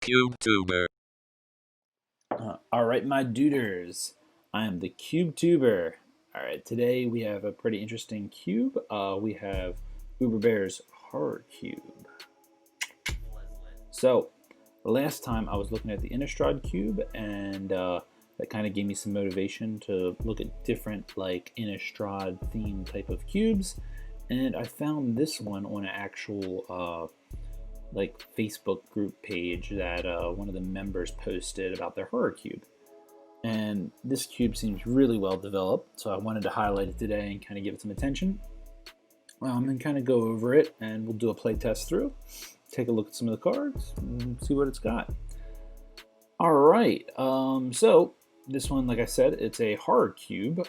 CubeTuber. All right, my duders. I am the Cube Tuber. All right, today we have a pretty interesting cube. We have Uber Bear's Horror Cube. So, last time I was looking at the Innistrad cube, and that kind of gave me some motivation to look at different like Innistrad theme type of cubes. And I found this one on an actual like Facebook group page that one of the members posted about their horror cube. And this cube seems really well developed, so I wanted to highlight it today and kind of give it some attention. And kind of go over it, and we'll do a play test through, take a look at some of the cards, and see what it's got. All right, so this one, like I said, it's a horror cube.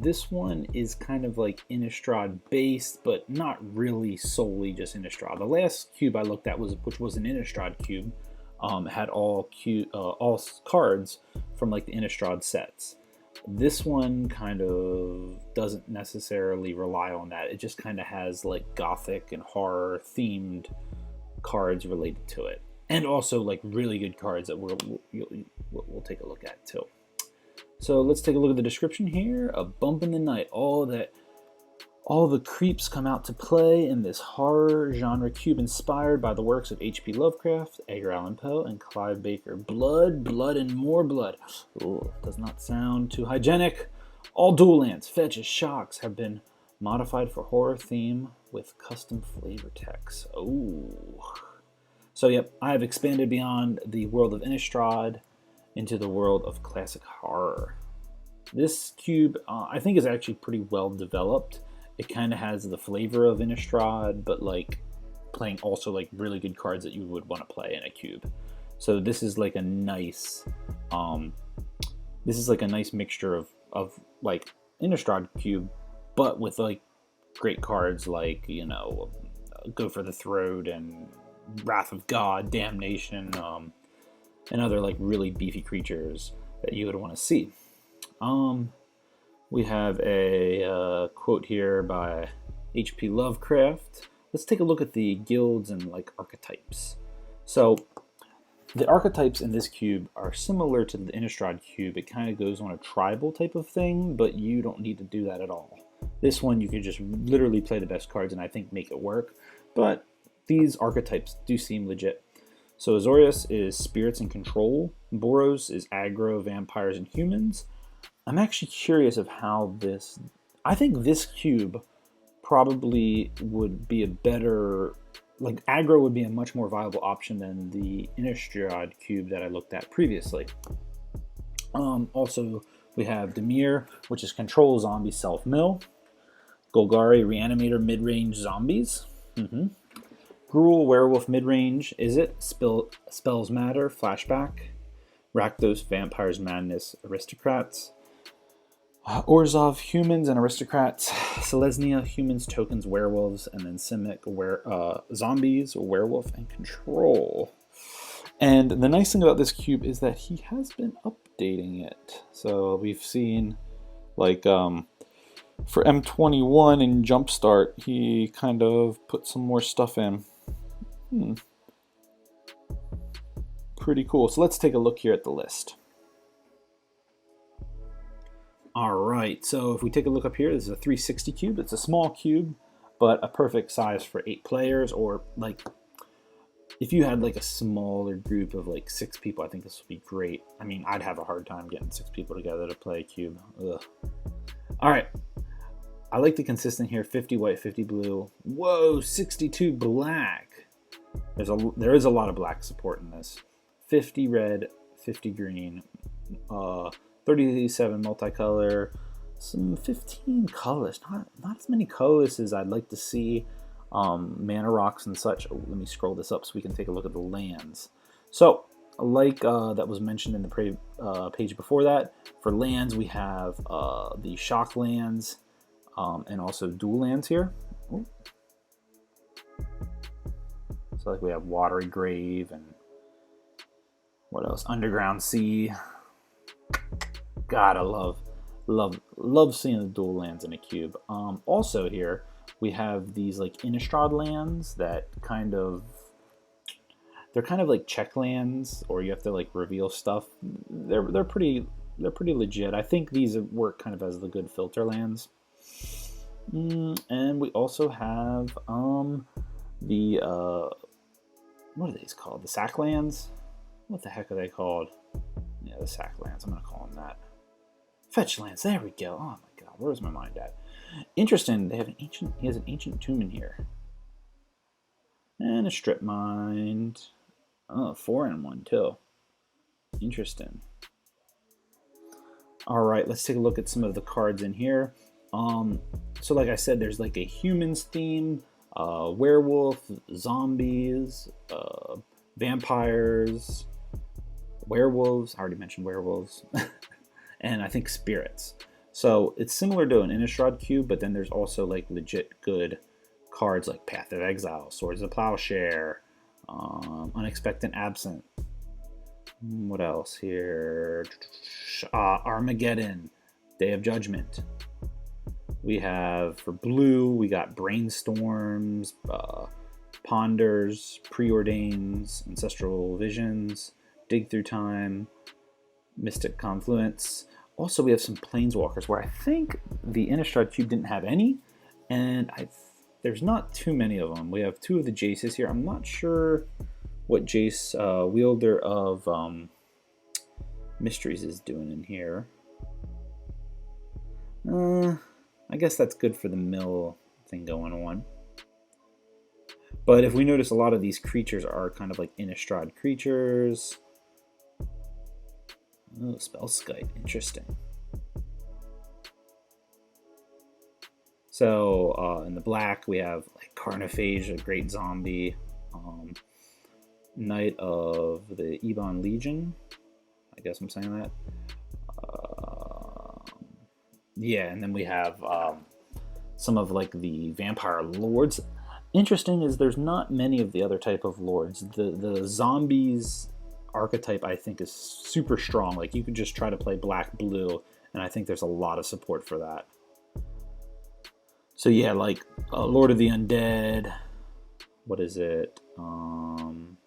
This one is kind of like Innistrad based, but not really solely just Innistrad. The last cube I looked at which was an Innistrad cube, had all cards from like the Innistrad sets. This one kind of doesn't necessarily rely on that. It just kind of has like Gothic and horror themed cards related to it, and also like really good cards that we'll take a look at too. So let's take a look at the description here. A bump in the night. All the creeps come out to play in this horror genre cube inspired by the works of H.P. Lovecraft, Edgar Allan Poe, and Clive Baker. Blood, blood, and more blood. Ooh, does not sound too hygienic. All dual lands, fetches, shocks have been modified for horror theme with custom flavor text. Ooh. So yep, I have expanded beyond the world of Innistrad into the world of classic horror. This cube, I think, is actually pretty well developed. It kind of has the flavor of Innistrad, but like playing also like really good cards that you would want to play in a cube. So this is like a nice, mixture of like Innistrad cube, but with like great cards like Go for the Throat and Wrath of God, Damnation, and other like really beefy creatures that you would want to see. We have a quote here by H.P. Lovecraft. Let's take a look at the guilds and like archetypes. So the archetypes in this cube are similar to the Innistrad cube. It kind of goes on a tribal type of thing, but you don't need to do that at all. This one you could just literally play the best cards and I think make it work. But these archetypes do seem legit. So Azorius is spirits and control. Boros is aggro, vampires, and humans. I'm actually curious of how this... I think this cube probably would be a better... Like, aggro would be a much more viable option than the Innistrad cube that I looked at previously. Also, we have Demir, which is control zombie self-mill. Golgari, reanimator, mid-range zombies. Gruul, werewolf, mid-range. Is it? Spells matter, flashback. Rakdos, vampires, madness, aristocrats. Orzhov, humans and aristocrats. Selesnya, humans, tokens, werewolves, and then Simic, zombies, werewolf, and control. And the nice thing about this cube is that he has been updating it. So we've seen, like, for M21 and Jumpstart, he kind of put some more stuff in. Pretty cool. So let's take a look here at the list. All right, so if we take a look up here, this is a 360 cube. It's a small cube, but a perfect size for 8 players, or like if you had like a smaller group of like 6 people, I think this would be great. I mean, I'd have a hard time getting 6 people together to play a cube. Ugh. All right, I like the consistent here, 50 white, 50 blue. Whoa, 62 black. There is a lot of black support in this. 50 red, 50 green, 37 multicolor, some 15 colors. Not as many colors as I'd like to see. Mana rocks and such. Oh, let me scroll this up so we can take a look at the lands. So, like that was mentioned in the page before that, for lands we have the shock lands and also dual lands here. Ooh. So like we have Watery Grave and what else? Underground Sea. God, I love seeing the dual lands in a cube. Also here we have these like Innistrad lands that kind of They're kind of like check lands, or you have to like reveal stuff. They're pretty legit. I think these work kind of as the good filter lands. And we also have the what are these called? The sack lands? What the heck are they called? Yeah, the sack lands. I'm gonna call them that. Fetch lands. There we go. Oh my god, where's my mind at? Interesting. They have an ancient. He has an ancient tomb in here, and a strip mine. Oh, 4-in-1 too. Interesting. All right, let's take a look at some of the cards in here. So like I said, there's like a humans theme, werewolf, zombies, vampires, werewolves. I already mentioned werewolves, and I think spirits. So it's similar to an Innistrad cube, but then there's also like legit good cards like Path of Exile, Swords of Plowshare, Unexpected Absent. What else here? Armageddon, Day of Judgment. We have for blue, we got Brainstorms, Ponders, Preordains, Ancestral Visions, Dig Through Time, Mystic Confluence. Also, we have some Planeswalkers where I think the Innistrad cube didn't have any, and there's not too many of them. We have 2 of the Jaces here. I'm not sure what Jace, wielder of Mysteries, is doing in here. I guess that's good for the mill thing going on. But if we notice, a lot of these creatures are kind of like Innistrad creatures. Oh, Spellskite, interesting. So in the black, we have like Carnophage, a great zombie. Knight of the Ebon Legion. I guess I'm saying that. Yeah, and then we have some of like the vampire lords. Interesting is there's not many of the other type of lords. The zombies archetype, I think, is super strong. Like you could just try to play black blue, and I think there's a lot of support for that. So yeah, like Lord of the Undead. What is it?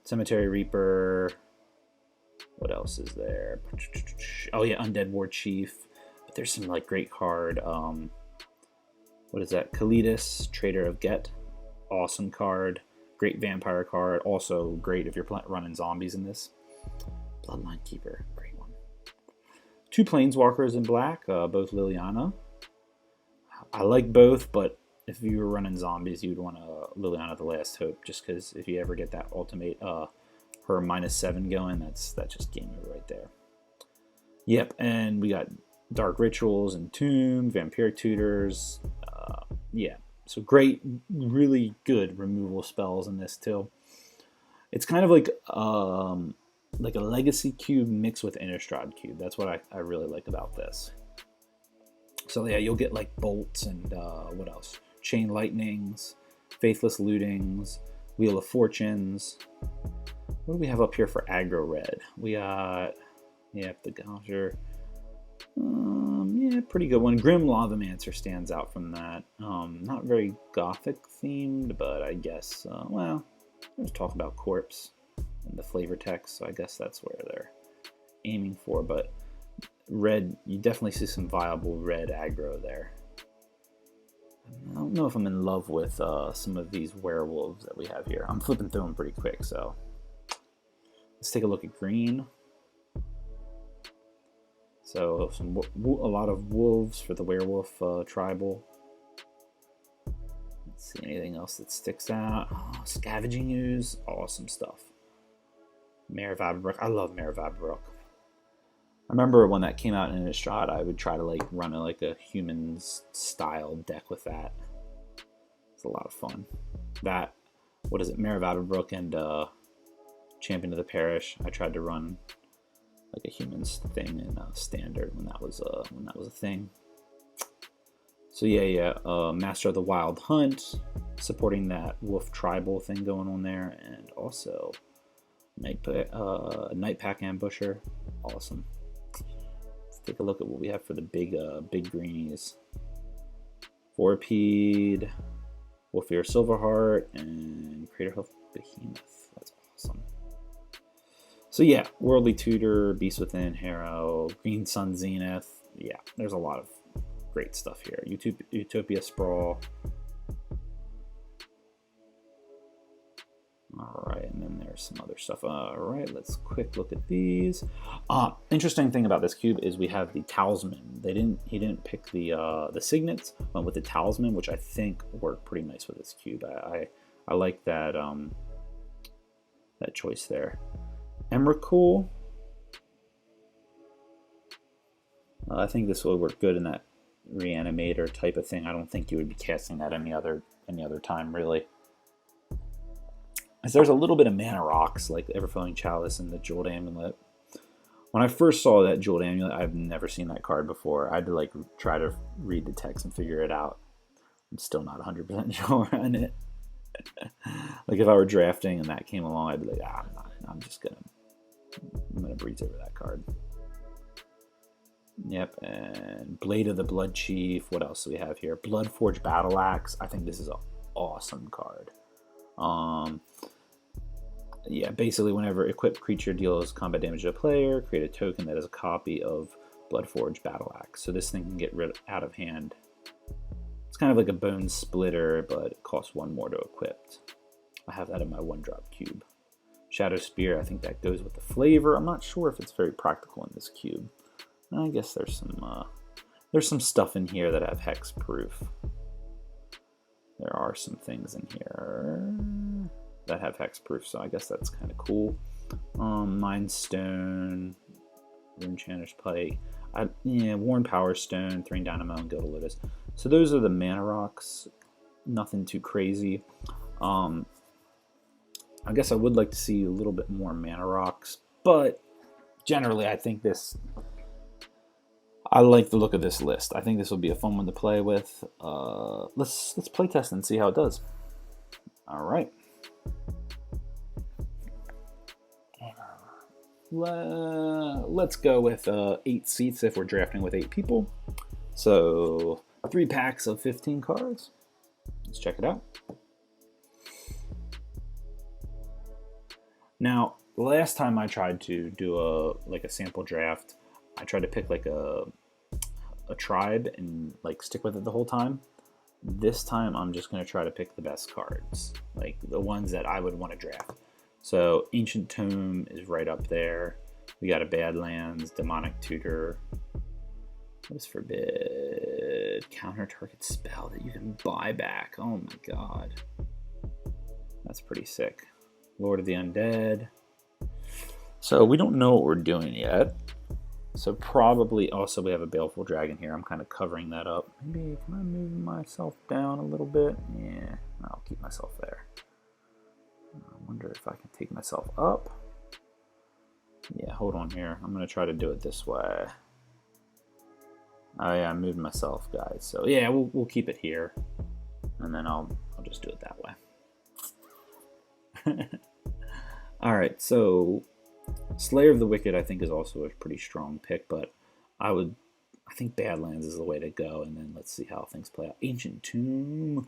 Cemetery Reaper. What else is there? Oh yeah, Undead War Chief. But there's some like great card. What is that? Kalidas, Trader of Get. Awesome card. Great vampire card. Also great if you're running zombies in this. Bloodline Keeper. Great one. 2 Planeswalkers in black. Both Liliana. I like both, but if you were running zombies, you'd want Liliana the Last Hope, just because if you ever get that ultimate, her -7 going, that just game over right there. Yep, and we got Dark Rituals and Tomb, Vampiric Tutors. Yeah, so great, really good removal spells in this too. It's kind of like a Legacy cube mixed with Innistrad cube. That's what I really like about this. So yeah, you'll get like bolts and what else? Chain Lightnings, Faithless Lootings, Wheel of Fortunes. What do we have up here for aggro red? We got, yeah, the Gouger. Yeah, pretty good one. Grim Lavamancer stands out from that. Not very Gothic themed, but I guess, well, let's talk about Corpse and the flavor text, so I guess that's where they're aiming for, but red, you definitely see some viable red aggro there. I don't know if I'm in love with some of these werewolves that we have here. I'm flipping through them pretty quick, so let's take a look at green. So a lot of wolves for the werewolf tribal. Let's see anything else that sticks out. Oh, Scavenging Ooze, awesome stuff. Mare of Aberbrook, I love Mare of Aberbrook. I remember when that came out in Innistrad, I would try to like run a humans style deck with that. It's a lot of fun. That, what is it, Mare of Aberbrook and Champion of the Parish. I tried to run like a humans thing in standard when that was a thing. So yeah, Master of the Wild Hunt, supporting that wolf tribal thing going on there, and also Night Pack Ambusher, awesome. Let's take a look at what we have for the big greenies. Vorpede, Wolfear Silverheart, and Craterhoof Behemoth. That's awesome. So yeah, Worldly Tutor, Beast Within, Harrow, Green Sun Zenith. Yeah, there's a lot of great stuff here. Utopia Sprawl. All right, and then there's some other stuff. All right, let's quick look at these. Interesting thing about this cube is we have the talisman. He didn't pick the signets, went with the talisman, which I think worked pretty nice with this cube. I like that that choice there. Emrakul. I think this will work good in that reanimator type of thing. I don't think you would be casting that any other time really. There's a little bit of mana rocks like Everflowing Chalice and the Jeweled Amulet. When I first saw that Jeweled Amulet, I've never seen that card before. I had to like try to read the text and figure it out. I'm still not 100% sure on it. Like if I were drafting and that came along, I'd be like, I'm gonna breeze over that card. Yep, and Blade of the Blood Chief. What else do we have here? Bloodforge Battle Axe. I think this is an awesome card. Yeah, basically whenever equipped creature deals combat damage to a player, create a token that is a copy of Bloodforge Battle Axe. So this thing can get rid out of hand. It's kind of like a Bone Splitter, but it costs 1 more to equip. I have that in my 1-drop cube. Shadow Spear, I think that goes with the flavor. I'm not sure if it's very practical in this cube. I guess there's some stuff in here that have hex proof. There are some things in here that have hex proof, so I guess that's kind of cool. Mind Stone, Runechanter's Pike, Worn Power Stone, Thrain Dynamo, and Gilded Lotus. So those are the mana rocks. Nothing too crazy. I guess I would like to see a little bit more mana rocks, but generally I think I like the look of this list. I think this will be a fun one to play with. Let's play test and see how it does. All right. Let's go with 8 seats if we're drafting with 8 people. So 3 packs of 15 cards. Let's check it out. Now, last time I tried to do a sample draft, I tried to pick like a tribe and like stick with it the whole time. This time I'm just going to try to pick the best cards, like the ones that I would want to draft. So Ancient Tome is right up there. We got a Badlands, Demonic Tutor. What is Forbid? Counter target spell that you can buy back. Oh my god. That's pretty sick. Lord of the Undead. So we don't know what we're doing yet. So probably also we have a Baleful Dragon here. I'm kind of covering that up. Maybe can I move myself down a little bit? Yeah, I'll keep myself there. I wonder if I can take myself up. Yeah, hold on here. I'm going to try to do it this way. Oh yeah, I'm moving myself, guys. So yeah, we'll keep it here. And then I'll just do it that way. Alright, so Slayer of the Wicked I think is also a pretty strong pick, but I think Badlands is the way to go, and then let's see how things play out. Ancient Tomb.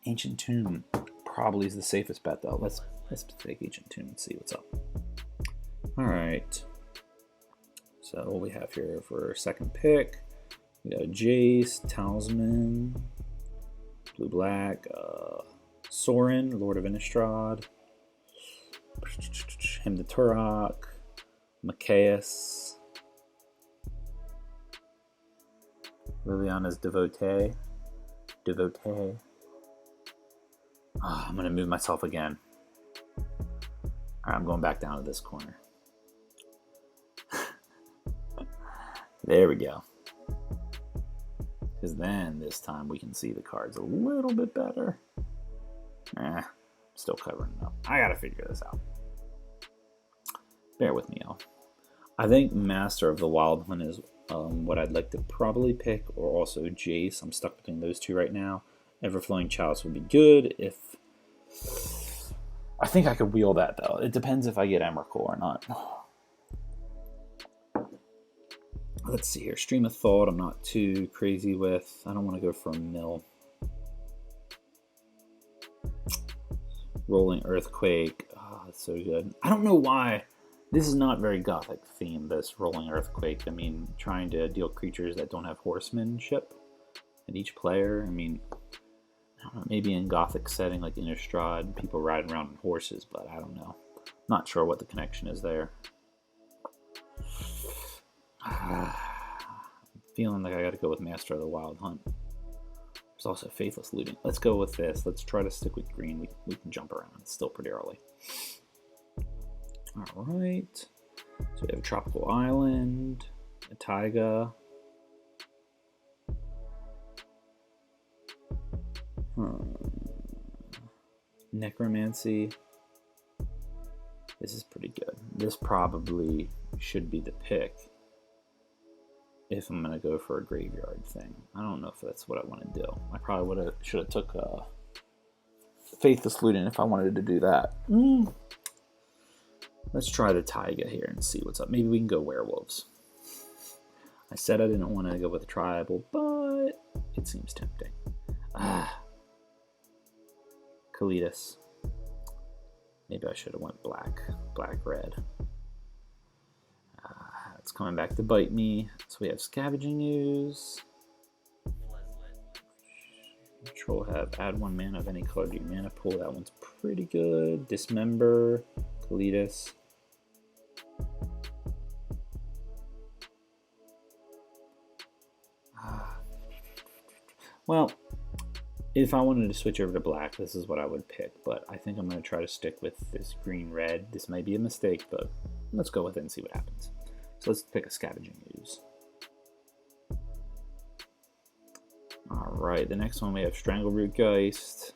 Ancient Tomb probably is the safest bet though. Let's take Ancient Tomb and see what's up. Alright. So what we have here for second pick, we got Jace, Talisman, Blue Black, Sorin, Lord of Innistrad, Hymn to Turok, Machias, Liliana's Devotee. I'm going to move myself again. Alright, I'm going back down to this corner. There we go. Because then this time we can see the cards a little bit better. Still covering it up. I gotta figure this out. Bear with me, y'all. I think Master of the Wild Hunt is what I'd like to probably pick, or also Jace. I'm stuck between those two right now. Everflowing Chalice would be good if... I think I could wheel that though. It depends if I get Emrakul or not. Let's see here. Stream of Thought I'm not too crazy with. I don't want to go for a mill. Rolling Earthquake. Oh, that's so good. I don't know why. This is not very Gothic themed, this Rolling Earthquake. I mean, trying to deal creatures that don't have horsemanship at each player. I mean, I don't know, maybe in Gothic setting like Innistrad, people riding around on horses, but I don't know. Not sure what the connection is there. I'm feeling like I gotta go with Master of the Wild Hunt. There's also Faithless Looting. Let's go with this. Let's try to stick with green. We can jump around. It's still pretty early. Alright. So we have a Tropical Island, a Taiga. Necromancy. This is pretty good. This probably should be the pick if I'm gonna go for a graveyard thing. I don't know if that's what I want to do. I probably should have took Faithless Looting if I wanted to do that. Let's try the Taiga here and see what's up. Maybe we can go werewolves. I said I didn't want to go with a tribal, but it seems tempting. Kalidas. Maybe I should have went black, red. It's coming back to bite me. So we have Scavenging Ooze. Control have add 1 mana of any color to your mana pool. That one's pretty good. Dismember, Kalidas. Well, if I wanted to switch over to black, this is what I would pick, but I think I'm going to try to stick with this green-red. This might be a mistake, but let's go with it and see what happens. So let's pick a Scavenging Ooze. Alright, the next one we have Strangleroot Geist,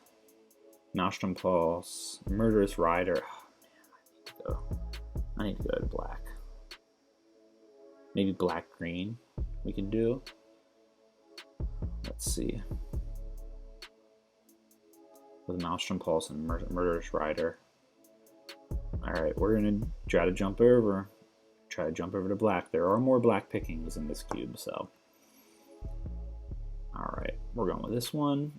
Maelstrom Pulse, Murderous Rider. Oh, man, I need to go to black. Maybe black-green we can do. Let's see. With Maelstrom Pulse and Murderous Rider. Alright, we're going to try to jump over. Try to jump over to black. There are more black pickings in this cube, so. Alright, we're going with this one.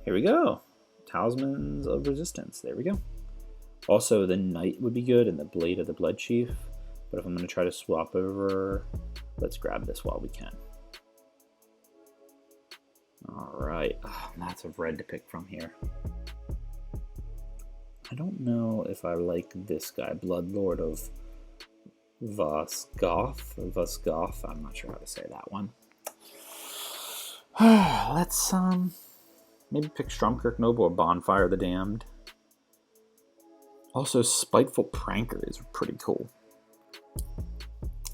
Here we go. Talismans of Resistance. There we go. Also, the Knight would be good and the Blade of the Blood Chief. But if I'm going to try to swap over, let's grab this while we can. Alright, lots of red to pick from here. I don't know if I like this guy, Bloodlord of Vosgoth. I'm not sure how to say that one. Let's maybe pick Stromkirk Noble or Bonfire of the Damned. Also, Spiteful Pranker is pretty cool.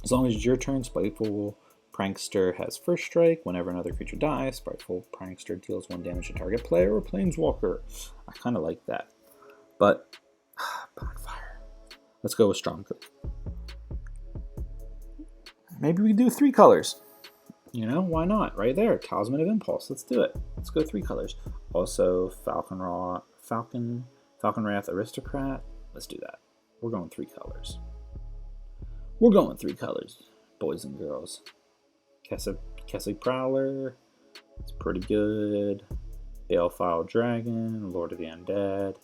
As long as it's your turn, Spiteful Prankster has first strike. Whenever another creature dies, Spiteful Prankster deals 1 damage to target player or planeswalker. I kind of like that. But, Bonfire. Let's go with Stromkirk. Maybe we do 3 colors. You know, why not? Right there, Talisman of Impulse. Let's do it. Let's go 3 colors. Also, Falcon Wrath Aristocrat. Let's do that. We're going 3 colors. We're going 3 colors, boys and girls. Kessig Prowler. It's pretty good. Balefile Dragon. Lord of the Undead.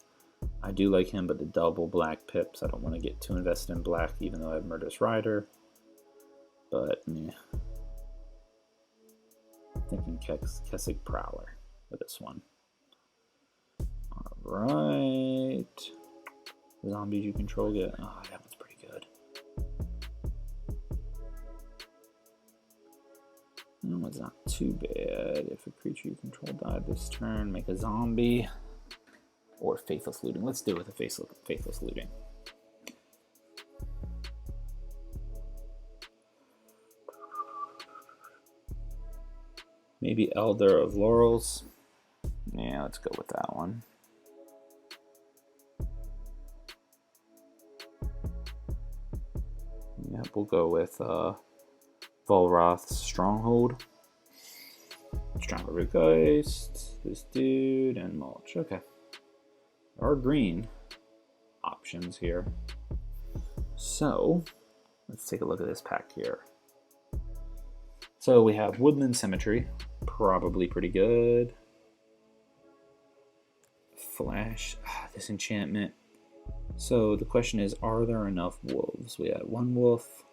I do like him, but the double black pips. I don't want to get too invested in black, even though I have Murderous Rider. But, meh. I'm thinking Kessig Prowler with this one. Alright. Zombies you control get. Oh, that one's pretty good. That one's not too bad. If a creature you control died this turn, make a zombie. Or Faithless Looting. Let's do it with a Faithless Looting. Maybe Elder of Laurels. Yeah, let's go with that one. Yep, we'll go with Volrath's Stronghold. Strangleroot Geist, this dude, and Mulch. Okay. There are green options here. So, let's take a look at this pack here. So we have Woodland Symmetry, probably pretty good. flash this enchantment. So the question is, are there enough wolves? We had 1 wolf.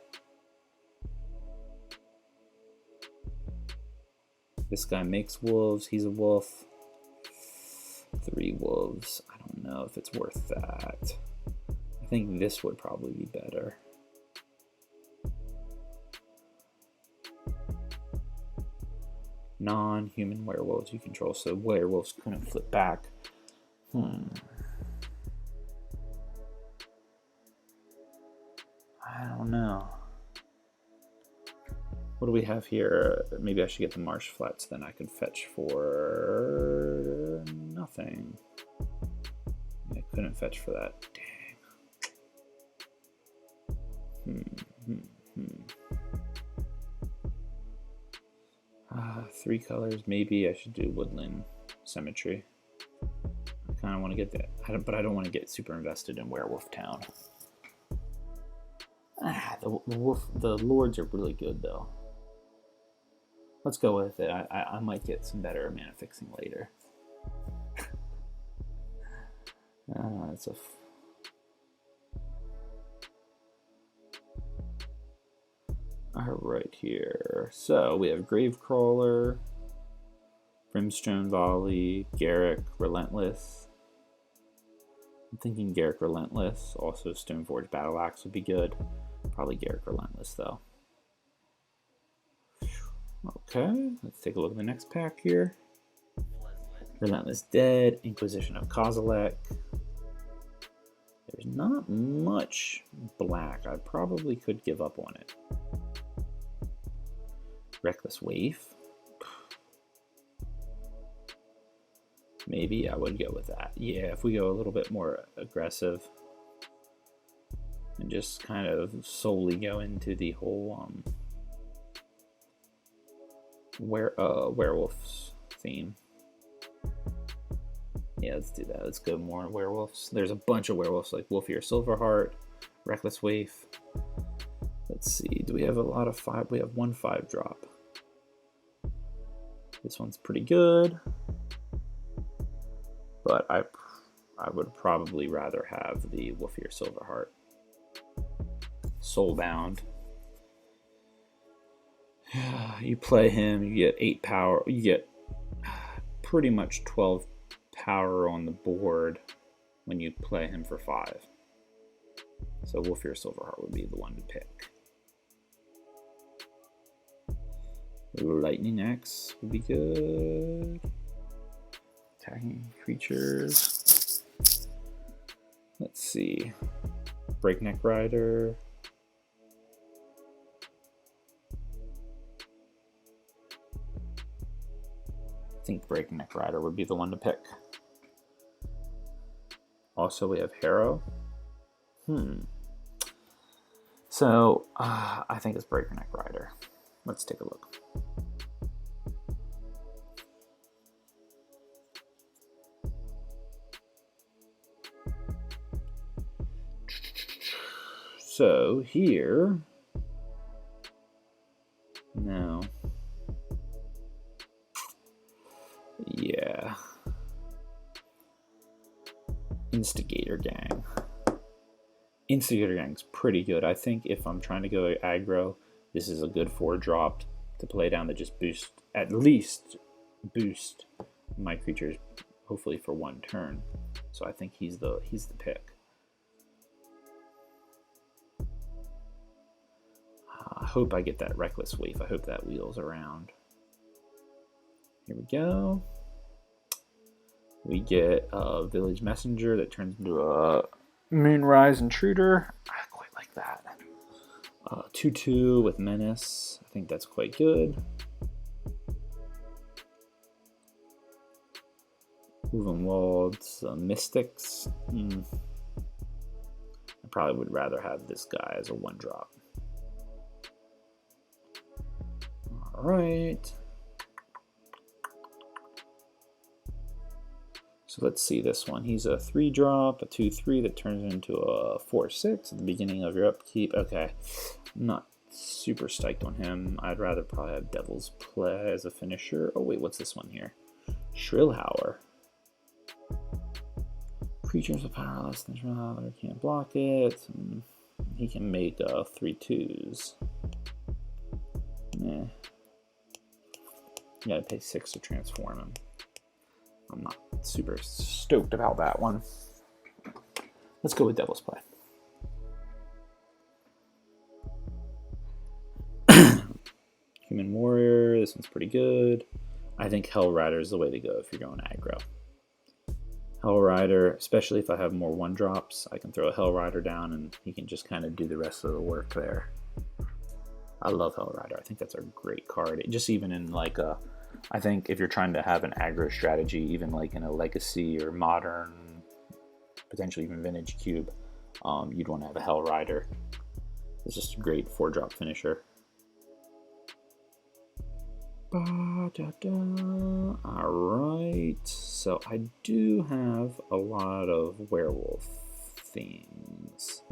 This guy makes wolves. He's a wolf. 3 wolves. I don't know if it's worth that. I think this would probably be better. Non-human werewolves you control, so werewolves couldn't flip back. I don't know. What do we have here? Maybe I should get the marsh flats, then I could fetch for nothing. I couldn't fetch for that. Dang. 3 colors. Maybe I should do woodland symmetry. I kind of want to get that, but I don't want to get super invested in Werewolf Town. The lords are really good though. Let's go with it. I might get some better mana fixing later. It's a right here. So we have Gravecrawler, Brimstone Volley, Garrick Relentless. I'm thinking Garrick Relentless. Also Stoneforge Battle Axe would be good. Probably Garrick Relentless though. Okay, let's take a look at the next pack here. Relentless Dead, Inquisition of Kozilek. There's not much black. I probably could give up on it. Reckless Waif. Maybe I would go with that. Yeah, if we go a little bit more aggressive and just kind of solely go into the whole werewolves theme. Yeah, let's do that. Let's go more werewolves. There's a bunch of werewolves like Wolfear Silverheart, Reckless Waif. Let's see. Do we have a lot of 5? We have 1 5-drop. This one's pretty good, but I would probably rather have the Wolfear Silverheart. Soulbound. You play him, you get 8 power. You get pretty much 12 power on the board when you play him for 5. So Wolfear Silverheart would be the one to pick. Lightning Axe would be good. Attacking creatures. Let's see. Breakneck Rider. I think Breakneck Rider would be the one to pick. Also, we have Harrow. So, I think it's Breakneck Rider. Let's take a look. So here, no, yeah, Instigator Gang. Instigator Gang's pretty good. I think if I'm trying to go aggro, this is a good 4-drop to play down that just at least boost my creatures, hopefully for 1 turn. So I think he's the pick. I hope I get that Reckless Waif. I hope that wheels around. Here we go. We get a Village Messenger that turns into a Moonrise Intruder. I quite like that. 2/2 with Menace. I think that's quite good. Moving Walls, Mystics. I probably would rather have this guy as a 1-drop. All right. So let's see this one. He's a 3-drop, a 2/3 that turns into a 4/6 at the beginning of your upkeep. Okay, I'm not super stoked on him. I'd rather probably have Devil's Play as a finisher. Oh wait, what's this one here? Shrillhour. Creatures with power less than another can't block it. And he can make 3/2s. Meh. You gotta pay 6 to transform him. I'm not super stoked about that one. Let's go with Devil's Play. Human Warrior, this one's pretty good. I think Hell Rider is the way to go if you're going aggro. Hell Rider, especially if I have more 1-drops, I can throw a Hell Rider down and he can just kind of do the rest of the work there. I love Hell Rider. I think that's a great card. Just even in like a, I think if you're trying to have an aggro strategy, even like in a Legacy or Modern, potentially even Vintage Cube, you'd want to have a Hell Rider. It's just a great 4-drop finisher. Alright, so I do have a lot of werewolf themes.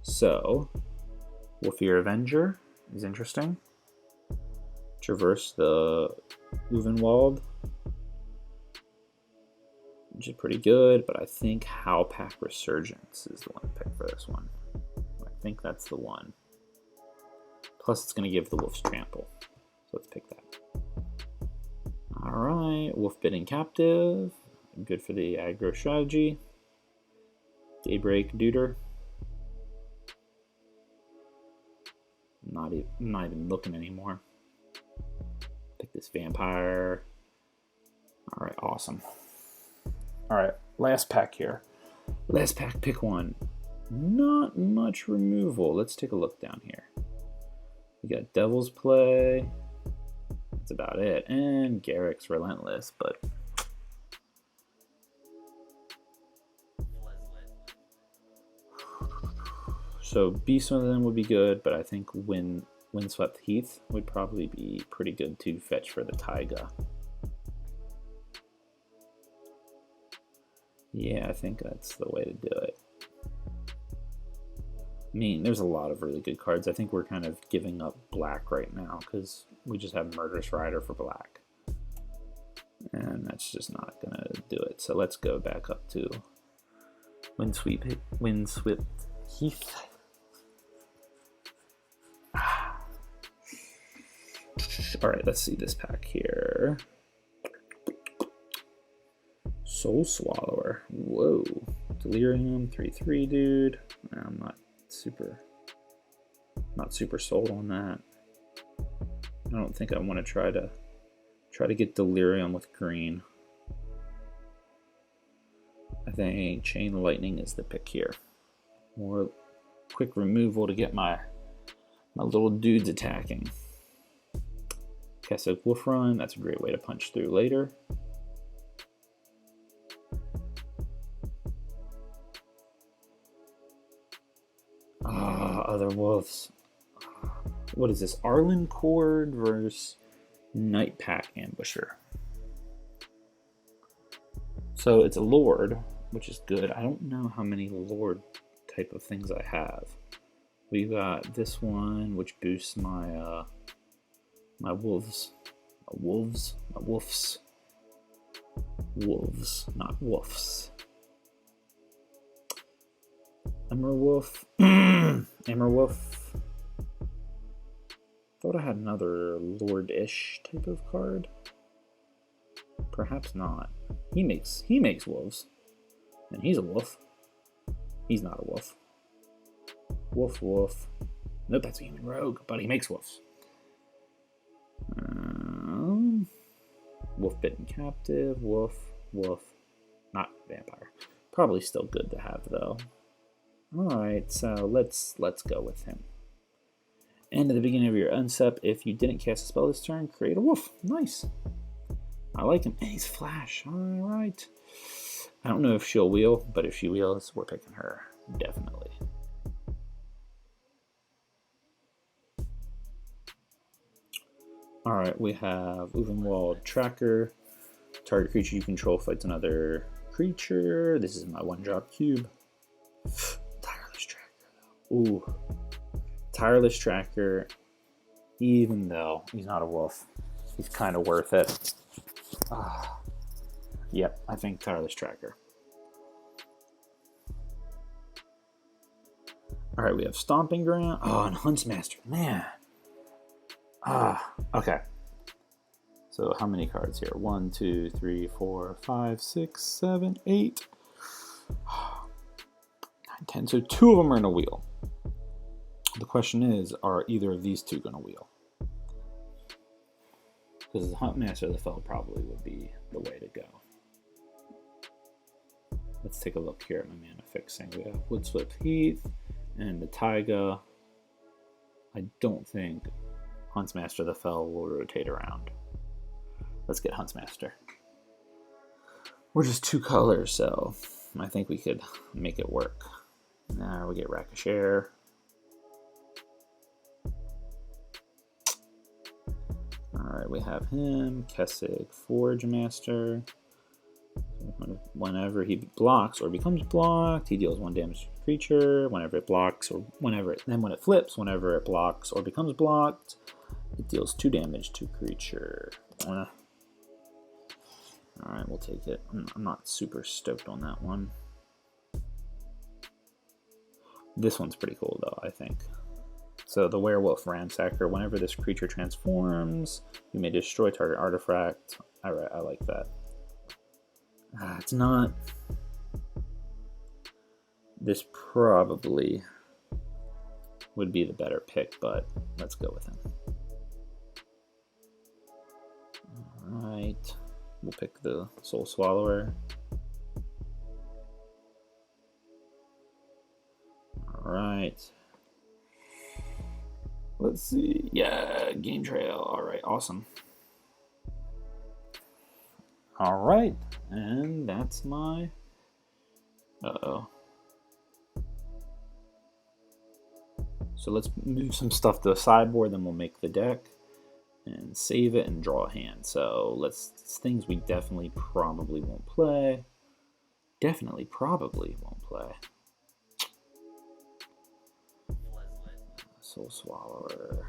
So, Wolfir Avenger is interesting. Traverse the Uvenwald, which is pretty good, but I think Howlpack Resurgence is the one to pick for this one. I think that's the one. Plus, it's going to give the Wolf's Trample. So let's pick that. Alright, Wolf-Bitten Captive. Good for the aggro strategy. Daybreak Duder. I'm not even looking anymore. Pick this Vampire. Alright, awesome. Alright, last pack here. Last pack, pick one. Not much removal. Let's take a look down here. We got Devil's Play. That's about it. And Garrick's Relentless, but so Beast one of them would be good, but I think Windswept Heath would probably be pretty good to fetch for the Taiga. Yeah, I think that's the way to do it. I mean, there's a lot of really good cards. I think we're kind of giving up black right now because we just have Murderous Rider for black. And that's just not going to do it. So let's go back up to Windswept Heath. Alright, let's see this pack here. Soul Swallower. Whoa. Delirium, 3/3, dude. I'm not super sold on that. I don't think I want to try to get Delirium with green. I think Chain Lightning is the pick here. More quick removal to get my little dudes attacking. Cassock Wolf Run, that's a great way to punch through later. Other wolves. What is this? Arlen Cord versus Night Pack Ambusher. So it's a Lord, which is good. I don't know how many Lord type of things I have. We've got this one, which boosts my my wolves. Wolves, not wolves. Emmerwolf. Emmerwolf. Thought I had another Lord-ish type of card. Perhaps not. He makes wolves. And he's a wolf. He's not a wolf. Wolf. Nope, that's a human rogue, but he makes wolves. Wolf-Bitten Captive. Wolf. Not Vampire. Probably still good to have though. Alright, so let's go with him. And at the beginning of your unstep, if you didn't cast a spell this turn, create a wolf. Nice. I like him. And he's Flash. Alright. I don't know if she'll wheel, but if she wheels, we're picking her. Definitely. Alright, we have Uvenwald Tracker. Target creature you control fights another creature. This is my 1-drop cube. Tireless Tracker. Ooh. Tireless Tracker, even though he's not a wolf, he's kind of worth it. Yep, I think Tireless Tracker. All right, we have Stomping Ground. Oh, and Huntsmaster. Man. Okay. So how many cards here? 1, 2, 3, 4, 5, 6, 7, 8, 9, 10. So 2 of them are in a wheel. The question is, are either of these 2 going to wheel? Because the Huntmaster of the Fell probably would be the way to go. Let's take a look here at my mana fixing. We have Woodswept Heath and the Taiga. I don't think Huntsmaster of the Fell will rotate around. Let's get Huntsmaster. We're just 2 colors, so I think we could make it work. Now we get Rakashare. Alright, we have him, Kessig, Forge Master. Whenever he blocks or becomes blocked, he deals 1 damage to the creature. Whenever it blocks or when it flips, whenever it blocks or becomes blocked, it deals 2 damage to creature. Alright, we'll take it. I'm not super stoked on that one. This one's pretty cool though, I think. So the Werewolf Ransacker, whenever this creature transforms, you may destroy target artifact. Alright, I like that. It's not... This probably would be the better pick, but let's go with him. Alright, we'll pick the Soul Swallower. Alright. Let's see. Yeah, Game Trail. Alright, awesome. Alright, and that's my... Uh-oh. So let's move some stuff to the sideboard, then we'll make the deck and save it and draw a hand. So let's things we definitely probably won't play. Definitely probably won't play. Soul Swallower,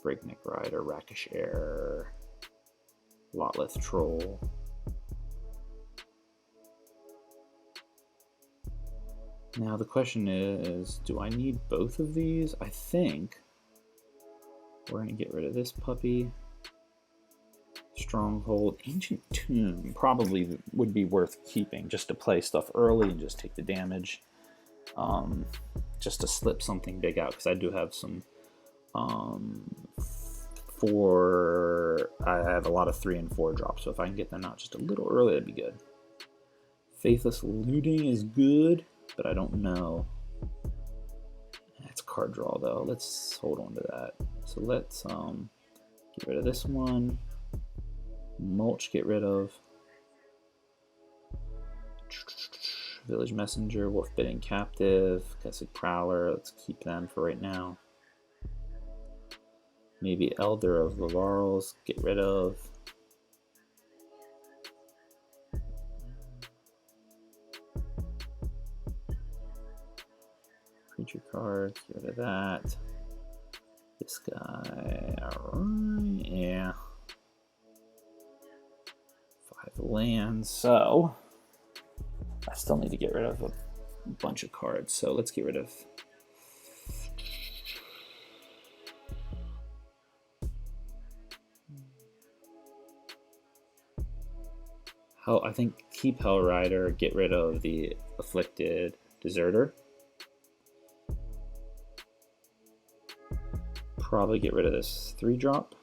Breakneck Rider, Rakish Air, Lotleth Troll. Now the question is, do I need both of these? I think we're going to get rid of this puppy. Stronghold, Ancient Tomb probably would be worth keeping just to play stuff early and just take the damage. Just to slip something big out, because I do have some I have a lot of 3 and 4 drops, so if I can get them out just a little early, that'd be good. Faithless Looting is good, but I don't know. That's card draw though. Let's hold on to that. So let's get rid of this one. Mulch, get rid of. Village Messenger, Wolf-Bitten Captive, Kessig Prowler, let's keep them for right now. Maybe Elder of the Laurels, get rid of. Creature cards, get rid of that. This guy, alright, yeah. 5 lands, so I still need to get rid of a bunch of cards, so let's get rid of... I think keep Hellrider, get rid of the Afflicted Deserter. Probably get rid of this 3-drop.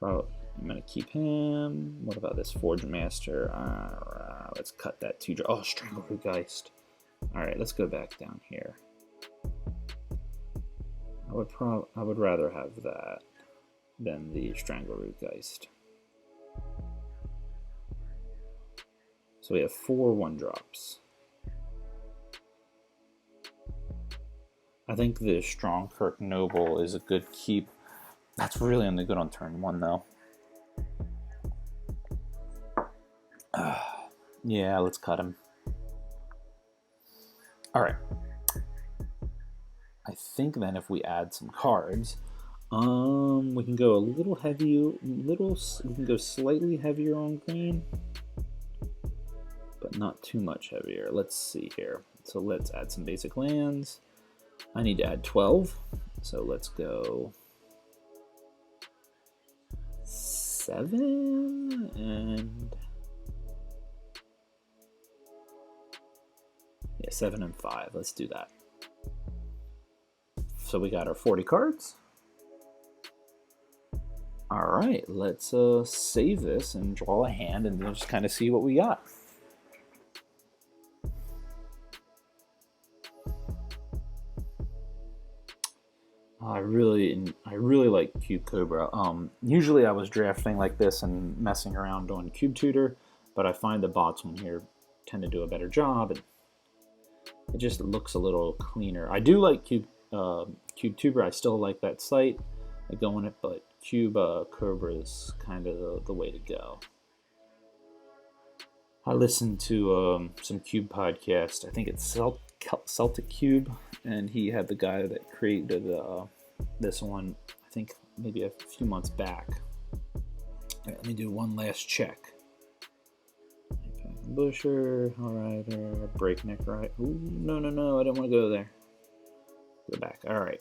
I'm going to keep him. What about this Forge Master? Let's cut that 2-drop. Oh, Strangleroot Geist. Alright, let's go back down here. I would rather have that than the Strangleroot Geist. So we have 4 1-drops. I think the Strongkirk Noble is a good keep. That's really only good on turn 1 though. Yeah, let's cut him. Alright. I think then if we add some cards, we can go a little heavy, we can go slightly heavier on green, but but not too much heavier. Let's see here. So let's add some basic lands. I need to add 12, so let's go 7 and 7 and 5. Let's do that. So we got our 40 cards. All right, let's save this and draw a hand, and then just kind of see what we got. I really like Cube Cobra. Usually I was drafting like this and messing around on Cube Tutor, but I find the bots on here tend to do a better job. And it just looks a little cleaner. I do like Cube Tuber. I still like that site. I go on it, but Cube Cobra is kind of the way to go. I listened to some Cube podcast. I think it's Celtic Cube, and he had the guy that created this one, I think maybe a few months back. Right, let me do one last check. Busher, Rider, Breakneck, right? Ooh, no, I don't want to go there. Go back. All right.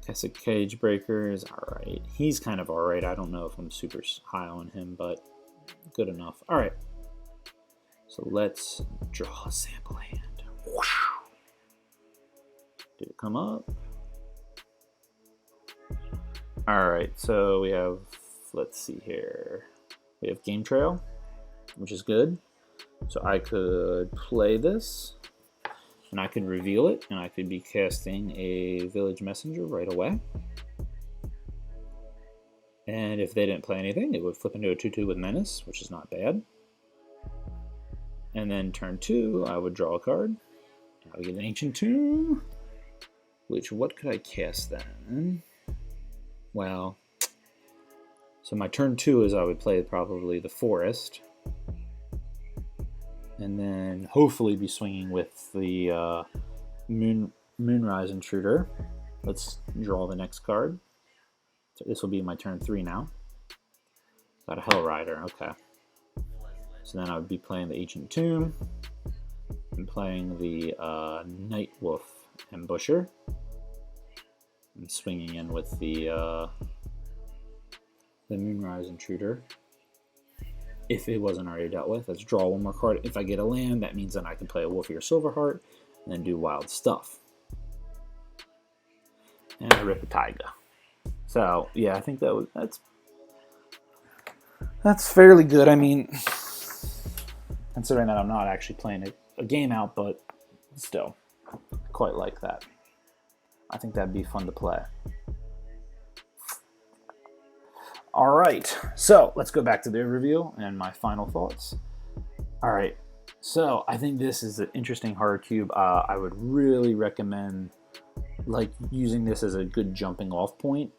Gothic Cage Breaker is alright. He's kind of alright. I don't know if I'm super high on him, but good enough. Alright. So let's draw a sample hand. Did it come up? Alright, so we have, let's see here. We have Game Trail, which is good. So I could play this, and I could reveal it, and I could be casting a Village Messenger right away. And if they didn't play anything, it would flip into a 2/2 with Menace, which is not bad. And then turn 2, I would draw a card. I would get an Ancient Tomb, which, what could I cast then? Well, so my turn 2 is I would play probably the Forest. And then hopefully be swinging with the Moonrise Intruder. Let's draw the next card. So this will be my turn 3 now. Got a Hell Rider, okay. So then I would be playing the Ancient Tomb and playing the Night Wolf Ambusher, and swinging in with the Moonrise Intruder. If it wasn't already dealt with, let's draw one more card. If I get a land, that means then I can play a Wolfie or Silverheart and then do wild stuff. And I rip a Taiga. So yeah, I think that's fairly good. I mean, considering that I'm not actually playing a game out, but still, quite like that. I think that'd be fun to play. All right, so let's go back to the overview and my final thoughts. All right, so I think this is an interesting horror cube. I would really recommend like using this as a good jumping off point.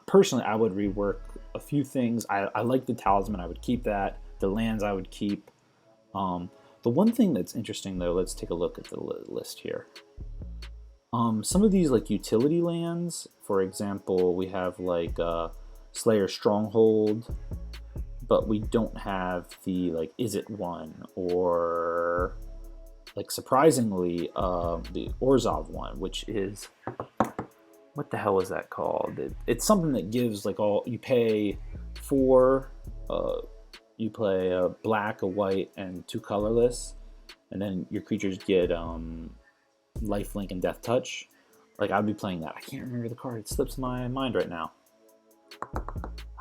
Personally, I would rework a few things. I like the talisman. I would keep that. The lands I would keep. The one thing that's interesting though, let's take a look at the list here. Some of these like utility lands, for example, we have like Slayer Stronghold, but we don't have the like Is It One, or like surprisingly the Orzhov one, which is, what the hell is that called? It's something that gives like you pay 4, you play a black, a white, and 2 colorless, and then your creatures get lifelink and death touch. Like I'd be playing that. I can't remember the card. It slips my mind right now.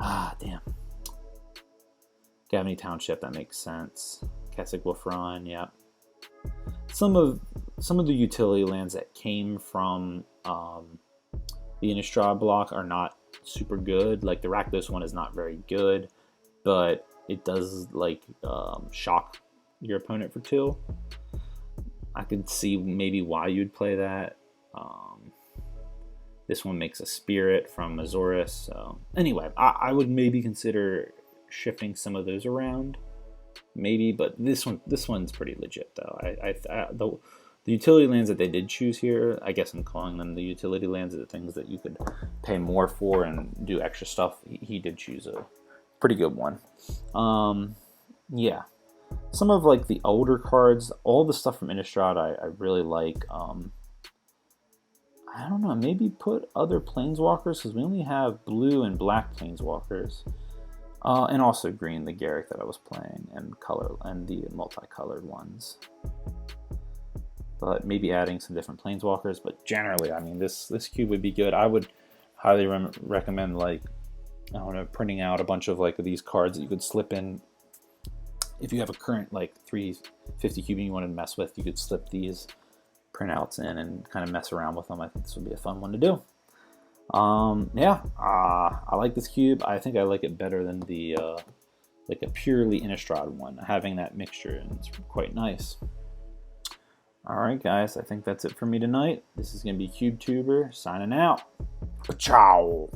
Ah, damn. Gavany Township, that makes sense. Gothic Wolf Run, yeah. Some of the utility lands that came from the Innistrad block are not super good. Like the Rakdos one is not very good, but it does like shock your opponent for 2. I could see maybe why you'd play that. This one makes a Spirit from Azorius. So anyway, I would maybe consider shifting some of those around, maybe. But this one's pretty legit though. The utility lands that they did choose here, I guess I'm calling them the utility lands, are the things that you could pay more for and do extra stuff. He did choose a pretty good one. Yeah. Some of like the older cards, all the stuff from Innistrad I really like. I don't know, maybe put other planeswalkers, because we only have blue and black planeswalkers. And also green, the Garrick that I was playing, and color, and the multicolored ones. But maybe adding some different planeswalkers. But generally, I mean, this cube would be good. I would highly recommend, like, I don't know, printing out a bunch of like these cards that you could slip in. If you have a current like 350 cube and you wanted to mess with, you could slip these printouts in and kind of mess around with them. I think this would be a fun one to do. Yeah, I like this cube. I think I like it better than the like a purely Innistrad one, having that mixture, and it's quite nice. Alright guys, I think that's it for me tonight. This is going to be CubeTuber signing out. Ciao!